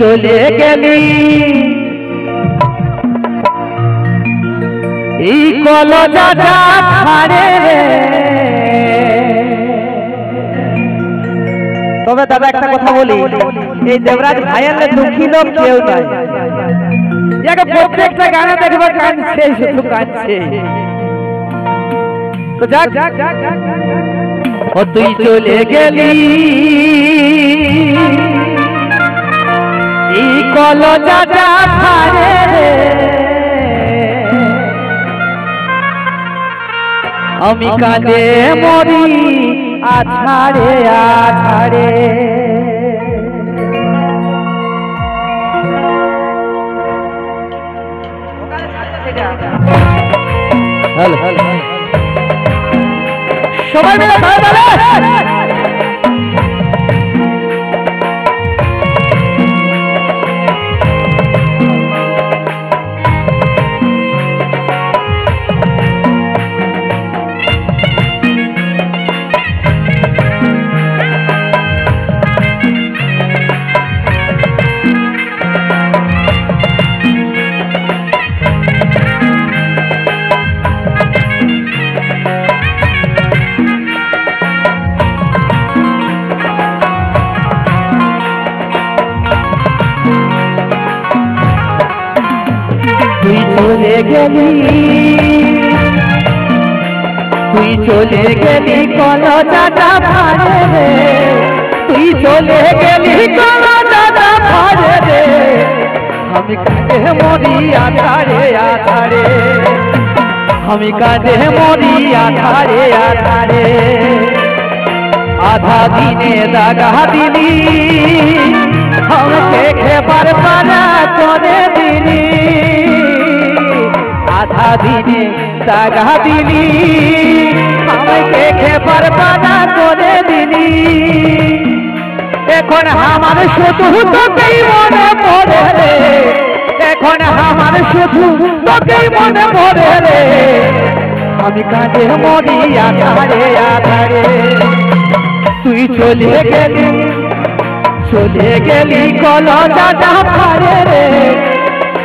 চলে গেলি এই কলজাটা ছাড়ে রে। তবে দাদা একটা কথা বলি, এই দেবরাজ ভাইয়ের দুঃখী লোক কেউ নাই। প্রত্যেকটা গানে দেখবে কাঁদছে, শুধু কাঁদছে। তো যাক, ও তুই চলে গেলি এই কলজাটা ছাড়ে রে। আমি কাঁদে মরি আছাড়ে আছাড়ে। হ্যালো হ্যালো সবাই মিলে তুই চলে গেলি কলজাটা ভাড়ে রে। তুই চলে গেলি কলজাটা ভাড়ে রে। আমি কাঁদে মরি আধারে আধারে। আমি কাঁদে মরি আধারে আধারে। আধা দিনে দাগা দিলি আমাকে খেবার পানা করে দিলি। আধা দিনে দাগা দিলি আমাকে খেবার পানা করে দিলি। এখন আমার শুধু তোকেই মনে পড়ে রে। এখন আমার শুধু তোকেই মনে পড়ে রে। আমি কাঁদে মরি আধারে আধারে। তুই চলে গেলি কলজাটা ভাড়ে রে।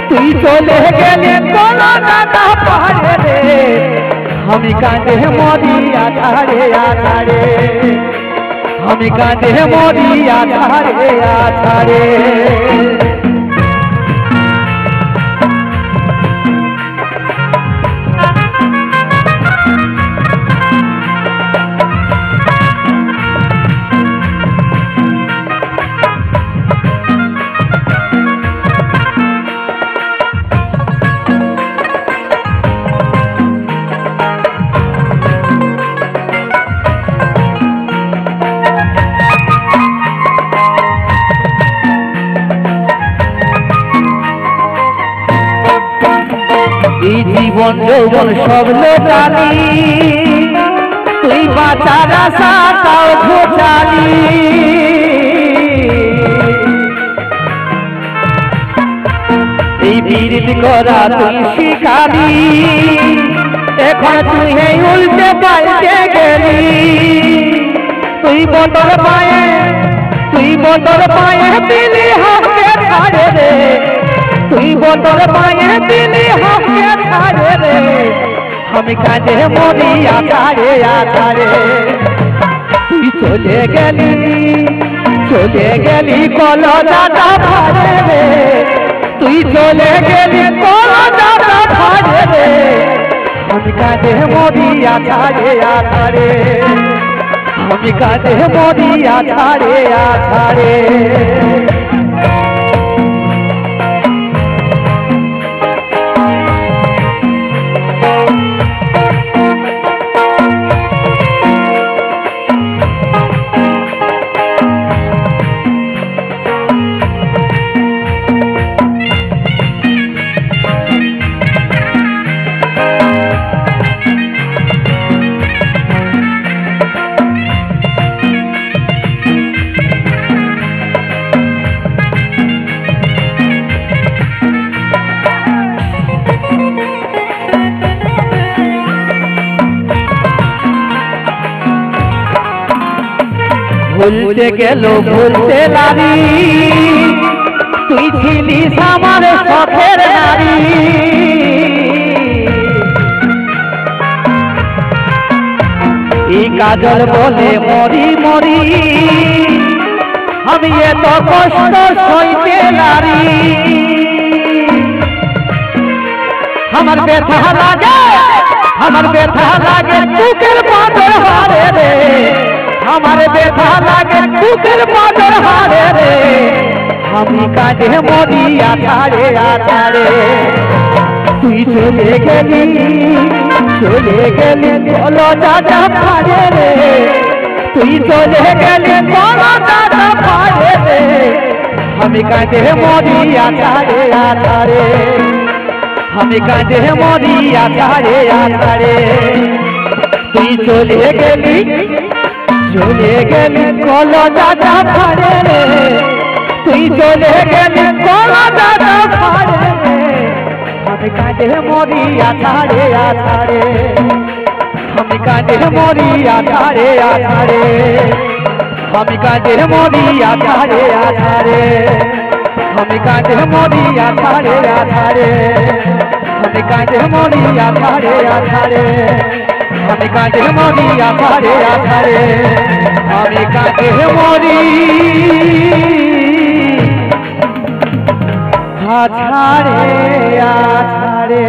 তুই চলে গেলি কলজাটা ভাড়ে রে। আমি কাঁদে মরি আধারে আধারে। আমি কাঁদে মরি আধারে আধারে। এই জীবন যৌবন সব লোকালি তুই বাঁচার আশা তাও ঘোচালি। এই বীর করা তুই শিখালি। এখন তুই এই উল্টে পাল্টে গেলি। তুই বদল পায়ে দিলি হাতে ছাড়ে রে। তুই বদল পায়ে দিলি হাতে ছাড়ে রে। আমি কাঁদে মরি আধারে আধারে। তুই চলে গেলি কলজাটা ভাড়ে রে। তুই চলে গেলি কলজাটা ভাড়ে রে। আমি কাঁদে মরি আধারে আধারে। আমি কাঁদে মরি আধারে আধারে। ভুলতে গেল ভুলতে নারী তুই ছিলিস আমার শখের নারী এই কাজল বলে মরি মরি আমি এত কষ্ট সইতে নারী আমার ব্যথা লাগে বুকের পাথর হারে রে আমার ব্যথা লাগে বুকের পাথর হারে রে আমি কাঁদে মরি আধারে আধারে তুই চলে গেলি বলো দাদা পারে রে তুই চলে গেলি বলো দাদা পারে রে আমি কাঁদে মরি আধারে আধারে আমি কাঁদে মরি আধারে আধারে তুই চলে গেলি বলো দাদা পারে রে তুই চলে গেলি বলো দাদা পারে রে আমি কাঁদে মরি আধারে আধারে আমি কাঁদে মরি আধারে আধারে আমি কাঁদে মরি আধারে আধারে আমি কাঁদে মরি আধারে আধারে আমি কাঁদে মরি আধারে আধারে আমি কাঁদে মরি আধারে আধারে আমি কাঁদে মরি আধারে আধারে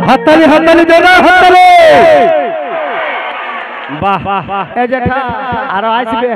হাততালি হাততালি দে না হাততালি বাহ বাহ এই জেঠা আর আসবে